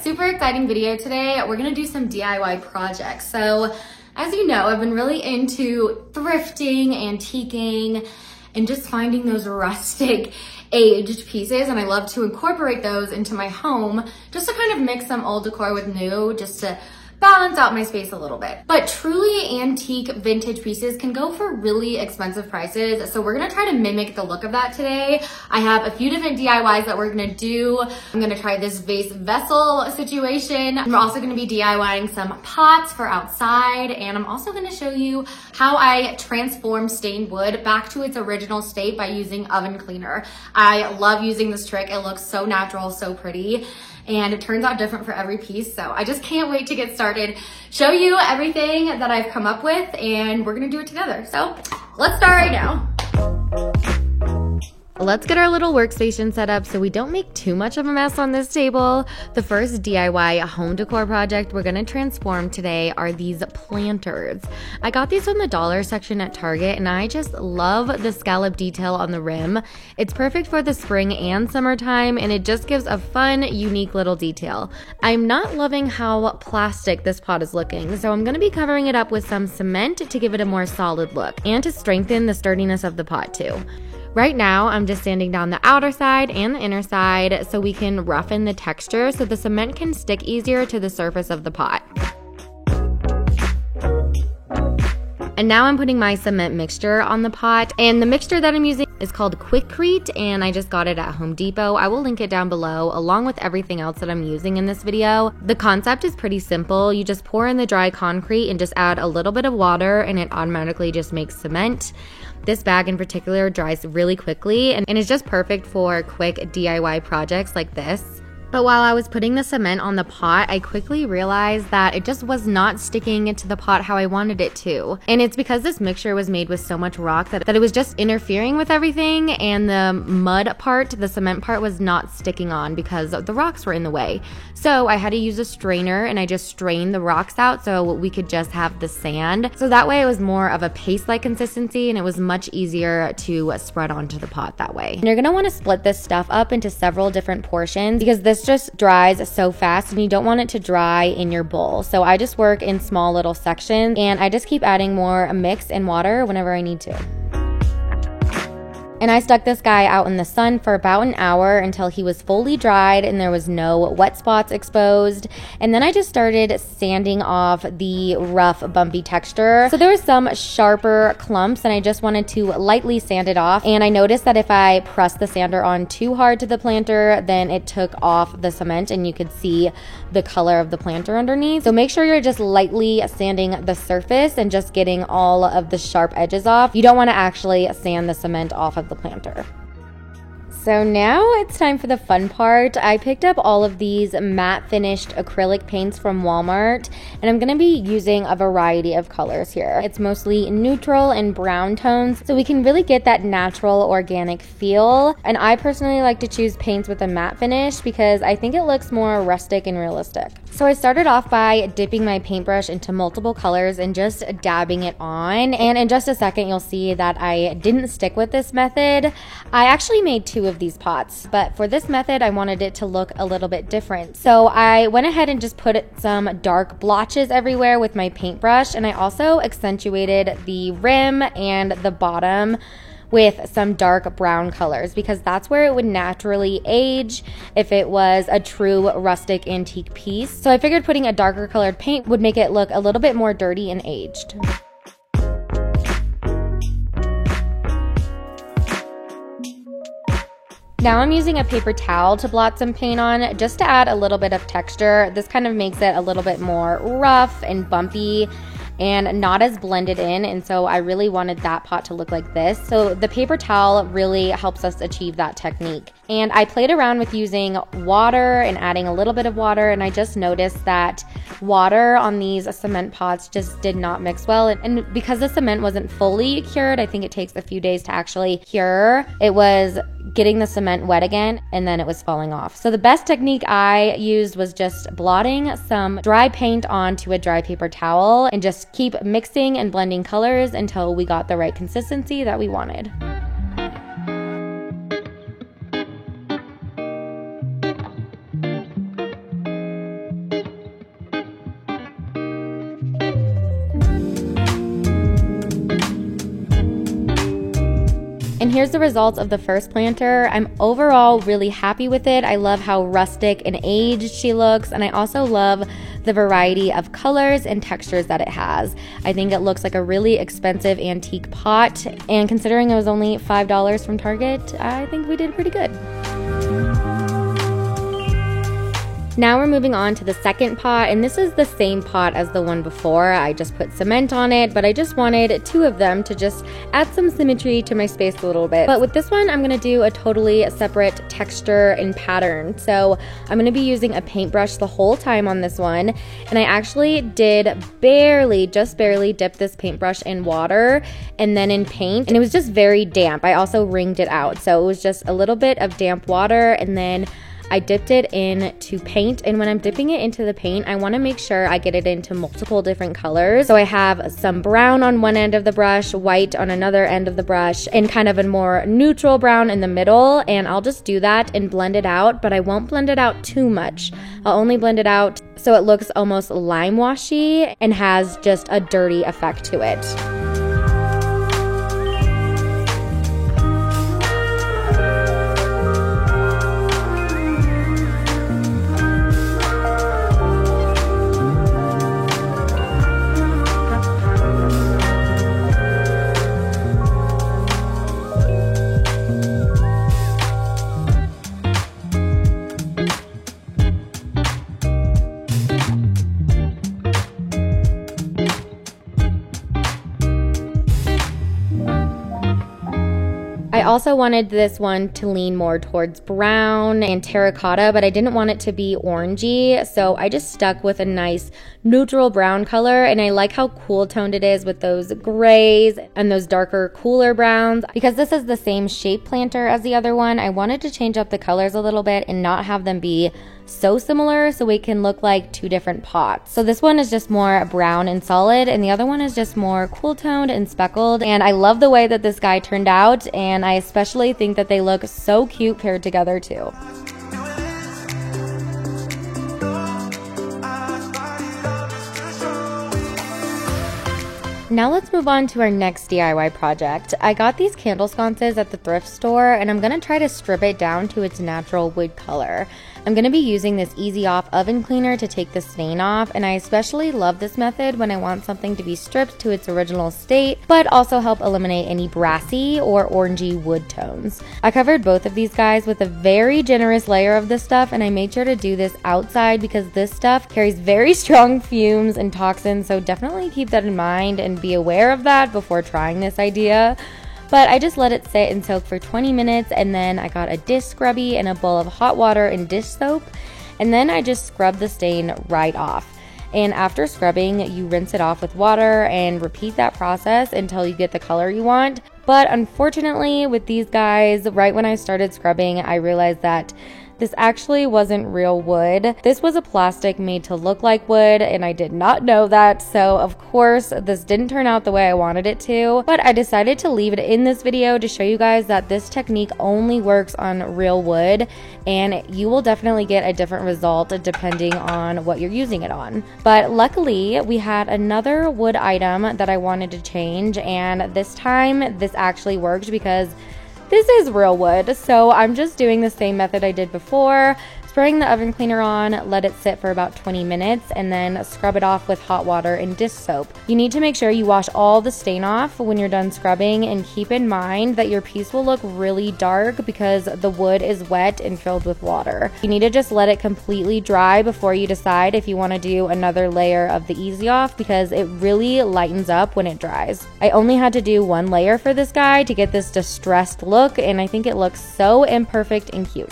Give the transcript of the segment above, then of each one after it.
super exciting video today. We're gonna do some DIY projects. So as you know, I've been really into thrifting, antiquing, and just finding those rustic aged pieces, and I love to incorporate those into my home just to kind of mix some old decor with new, just to balance out my space a little bit. But truly antique vintage pieces can go for really expensive prices, so we're gonna try to mimic the look of that today. I have a few different DIYs that we're gonna do. I'm gonna try this vase vessel situation. I'm also gonna be DIYing some pots for outside, and I'm also gonna show you how I transform stained wood back to its original state by using oven cleaner. I love using this trick. It looks so natural, so pretty, and it turns out different for every piece. So I just can't wait to get started, show you everything that I've come up with, and we're gonna do it together. So let's start right now. Let's get our little workstation set up so we don't make too much of a mess on this table. The first DIY home decor project we're gonna transform today are these planters. I got these from the dollar section at Target, and I just love the scallop detail on the rim. It's perfect for the spring and summertime, and it just gives a fun, unique little detail. I'm not loving how plastic this pot is looking, so I'm gonna be covering it up with some cement to give it a more solid look and to strengthen the sturdiness of the pot too. Right now, I'm just sanding down the outer side and the inner side so we can roughen the texture so the cement can stick easier to the surface of the pot. And now I'm putting my cement mixture on the pot, and the mixture that I'm using is called Quikrete, and I just got it at Home Depot. I will link it down below along with everything else that I'm using in this video. The concept is pretty simple. You just pour in the dry concrete and just add a little bit of water, and it automatically just makes cement. This bag in particular dries really quickly and is just perfect for quick DIY projects like this. But while I was putting the cement on the pot, I quickly realized that it just was not sticking to the pot how I wanted it to. And it's because this mixture was made with so much rock that it was just interfering with everything, and the mud part, the cement part, was not sticking on because the rocks were in the way. So I had to use a strainer, and I just strained the rocks out so we could just have the sand. So that way it was more of a paste-like consistency, and it was much easier to spread onto the pot that way. And you're gonna wanna split this stuff up into several different portions because this just dries so fast and you don't want it to dry in your bowl. So I just work in small little sections, and I just keep adding more mix and water whenever I need to. And I stuck this guy out in the sun for about an hour until he was fully dried and there was no wet spots exposed. And then I just started sanding off the rough, bumpy texture. So there was some sharper clumps, and I just wanted to lightly sand it off. And I noticed that if I pressed the sander on too hard to the planter, then it took off the cement and you could see the color of the planter underneath. So make sure you're just lightly sanding the surface and just getting all of the sharp edges off. You don't want to actually sand the cement off of the planter. So now it's time for the fun part. I picked up all of these matte finished acrylic paints from Walmart, and I'm going to be using a variety of colors here. It's mostly neutral and brown tones, so we can really get that natural organic feel. And I personally like to choose paints with a matte finish because I think it looks more rustic and realistic. So I started off by dipping my paintbrush into multiple colors and just dabbing it on. And in just a second, you'll see that I didn't stick with this method. I actually made two of these pots, but for this method, I wanted it to look a little bit different. So I went ahead and just put some dark blotches everywhere with my paintbrush, and I also accentuated the rim and the bottom with some dark brown colors because that's where it would naturally age if it was a true rustic antique piece. So I figured putting a darker colored paint would make it look a little bit more dirty and aged. Now I'm using a paper towel to blot some paint on just to add a little bit of texture. This kind of makes it a little bit more rough and bumpy and not as blended in, and so I really wanted that pot to look like this. So the paper towel really helps us achieve that technique. And I played around with using water and adding a little bit of water, and I just noticed that water on these cement pots just did not mix well. And because the cement wasn't fully cured, I think it takes a few days to actually cure, it was getting the cement wet again, and then it was falling off. So the best technique I used was just blotting some dry paint onto a dry paper towel and just keep mixing and blending colors until we got the right consistency that we wanted. here's the results of the first planter. I'm overall really happy with it. I love how rustic and aged she looks, and I also love the variety of colors and textures that it has. I think it looks like a really expensive antique pot, and considering it was only $5 from Target, I think we did pretty good. Now we're moving on to the second pot, and this is the same pot as the one before. I just put cement on it, but I just wanted 2 of them to just add some symmetry to my space a little bit. But with this one, I'm gonna do a totally separate texture and pattern. So I'm gonna be using a paintbrush the whole time on this one, and I actually did just barely dip this paintbrush in water and then in paint, and it was just very damp. I also wringed it out, so it was just a little bit of damp water, and then I dipped it into paint. And when I'm dipping it into the paint, I want to make sure I get it into multiple different colors. So I have some brown on one end of the brush, white on another end of the brush, and kind of a more neutral brown in the middle. And I'll just do that and blend it out, but I won't blend it out too much. I'll only blend it out so it looks almost lime washy and has just a dirty effect to it. I also wanted this one to lean more towards brown and terracotta, but I didn't want it to be orangey, so I just stuck with a nice neutral brown color, and I like how cool toned it is with those grays and those darker, cooler browns. Because this is the same shape planter as the other one, I wanted to change up the colors a little bit and not have them be so similar so it can look like 2 different pots. So this one is just more brown and solid, and the other one is just more cool toned and speckled. And I love the way that this guy turned out, and I especially think that they look so cute paired together too. Now let's move on to our next DIY project. I got these candle sconces at the thrift store, and I'm gonna try to strip it down to its natural wood color. I'm going to be using this Easy Off oven cleaner to take the stain off, and I especially love this method when I want something to be stripped to its original state, but also help eliminate any brassy or orangey wood tones. I covered both of these guys with a very generous layer of this stuff, and I made sure to do this outside because this stuff carries very strong fumes and toxins, so definitely keep that in mind and be aware of that before trying this idea. But I just let it sit and soak for 20 minutes, and then I got a dish scrubby and a bowl of hot water and dish soap, and then I just scrubbed the stain right off. And after scrubbing, you rinse it off with water and repeat that process until you get the color you want. But unfortunately with these guys, right when I started scrubbing, I realized that this actually wasn't real wood. This was a plastic made to look like wood, and I did not know that. So of course, this didn't turn out the way I wanted it to, but I decided to leave it in this video to show you guys that this technique only works on real wood, and you will definitely get a different result depending on what you're using it on. But luckily, we had another wood item that I wanted to change, and this time this actually worked because this is real wood. So I'm just doing the same method I did before, spraying the oven cleaner on, let it sit for about 20 minutes, and then scrub it off with hot water and dish soap. You need to make sure you wash all the stain off when you're done scrubbing, and keep in mind that your piece will look really dark because the wood is wet and filled with water. You need to just let it completely dry before you decide if you want to do another layer of the Easy Off, because it really lightens up when it dries. I only had to do 1 layer for this guy to get this distressed look, and I think it looks so imperfect and cute.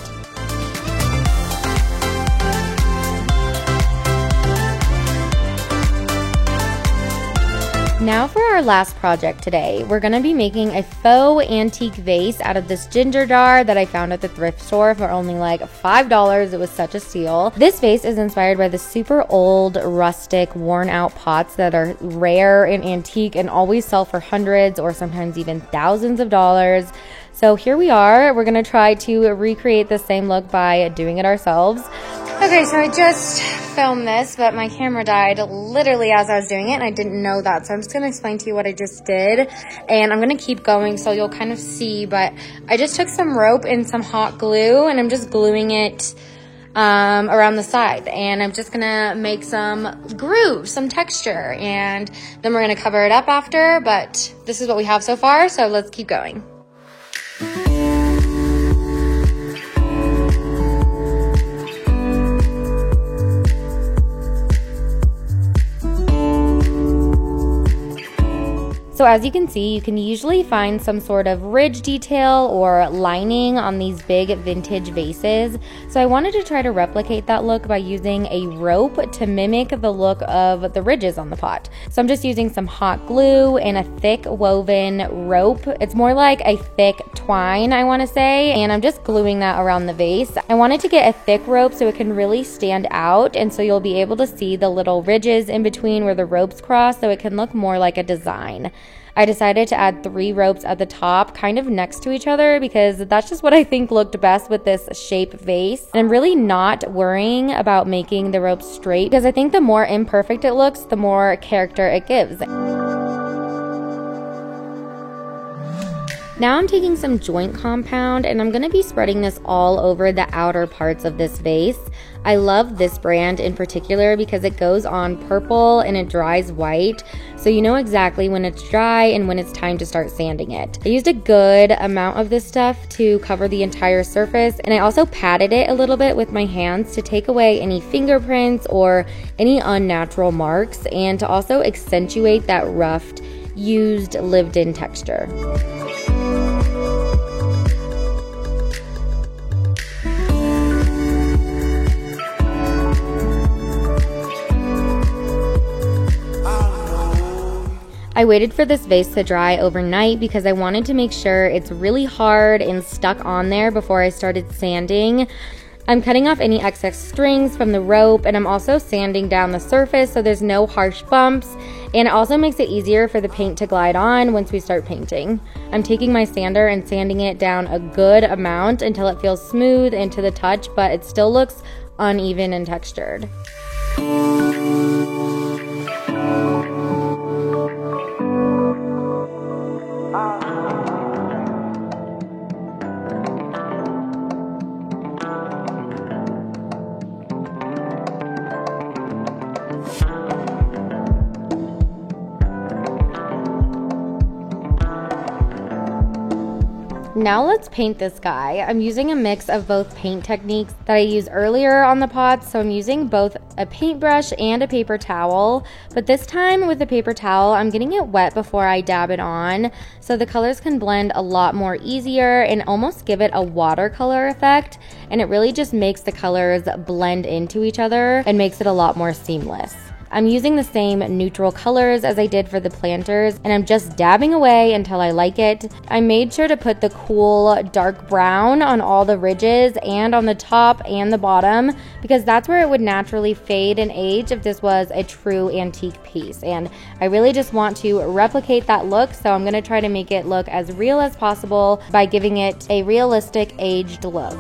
Now for our last project today, we're going to be making a faux antique vase out of this ginger jar that I found at the thrift store for only like $5. It was such a steal. This vase is inspired by the super old, rustic, worn out pots that are rare and antique and always sell for hundreds or sometimes even thousands of dollars. So here we are. We're going to try to recreate the same look by doing it ourselves. Okay, so I just filmed this, but my camera died literally as I was doing it, and I didn't know that. So I'm just gonna explain to you what I just did, and I'm gonna keep going so you'll kind of see, but I just took some rope and some hot glue, and I'm just gluing it around the side, and I'm just gonna make some grooves, some texture, and then we're gonna cover it up after, but this is what we have so far, so let's keep going. So as you can see, you can usually find some sort of ridge detail or lining on these big vintage vases. So I wanted to try to replicate that look by using a rope to mimic the look of the ridges on the pot. So I'm just using some hot glue and a thick woven rope. It's more like a thick twine, I want to say, and I'm just gluing that around the vase. I wanted to get a thick rope so it can really stand out, and so you'll be able to see the little ridges in between where the ropes cross, so it can look more like a design. I decided to add 3 ropes at the top, kind of next to each other, because that's just what I think looked best with this shape vase. And I'm really not worrying about making the ropes straight, because I think the more imperfect it looks, the more character it gives. Now I'm taking some joint compound, and I'm going to be spreading this all over the outer parts of this vase. I love this brand in particular because it goes on purple and it dries white, so you know exactly when it's dry and when it's time to start sanding it. I used a good amount of this stuff to cover the entire surface, and I also patted it a little bit with my hands to take away any fingerprints or any unnatural marks, and to also accentuate that roughed, used, lived-in texture. I waited for this vase to dry overnight because I wanted to make sure it's really hard and stuck on there before I started sanding. I'm cutting off any excess strings from the rope, and I'm also sanding down the surface so there's no harsh bumps, and it also makes it easier for the paint to glide on once we start painting. I'm taking my sander and sanding it down a good amount until it feels smooth and to the touch, but it still looks uneven and textured. Now let's paint this guy. I'm using a mix of both paint techniques that I used earlier on the pots, so I'm using both a paintbrush and a paper towel, but this time with the paper towel, I'm getting it wet before I dab it on, so the colors can blend a lot more easier and almost give it a watercolor effect, and it really just makes the colors blend into each other and makes it a lot more seamless. I'm using the same neutral colors as I did for the planters, and I'm just dabbing away until I like it. I made sure to put the cool dark brown on all the ridges and on the top and the bottom, because that's where it would naturally fade and age if this was a true antique piece. And I really just want to replicate that look, so I'm going to try to make it look as real as possible by giving it a realistic aged look.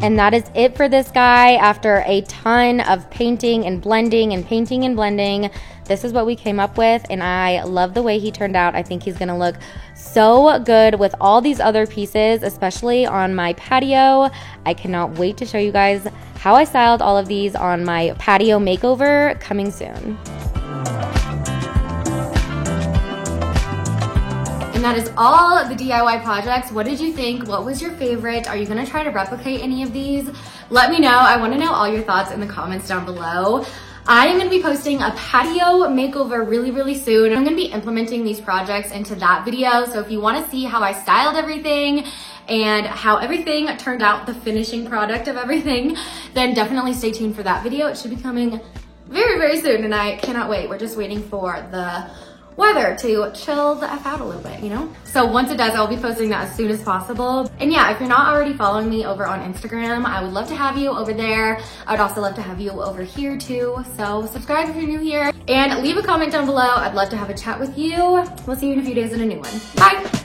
And that is it for this guy. After a ton of painting and blending and painting and blending, this is what we came up with, and I love the way he turned out. I think he's gonna look so good with all these other pieces, especially on my patio. I cannot wait to show you guys how I styled all of these on my patio makeover, coming soon. And that is all the DIY projects. What did you think? What was your favorite? Are you gonna try to replicate any of these? Let me know. I wanna know all your thoughts in the comments down below. I am gonna be posting a patio makeover really soon. I'm gonna be implementing these projects into that video. So if you wanna see how I styled everything and how everything turned out, the finishing product of everything, then definitely stay tuned for that video. It should be coming very, very soon, and I cannot wait. We're just waiting for the weather to chill the F out a little bit, you know? So once it does, I'll be posting that as soon as possible. And yeah, if you're not already following me over on Instagram, I would love to have you over there. I would also love to have you over here too. So subscribe if you're new here and leave a comment down below. I'd love to have a chat with you. We'll see you in a few days in a new one. Bye.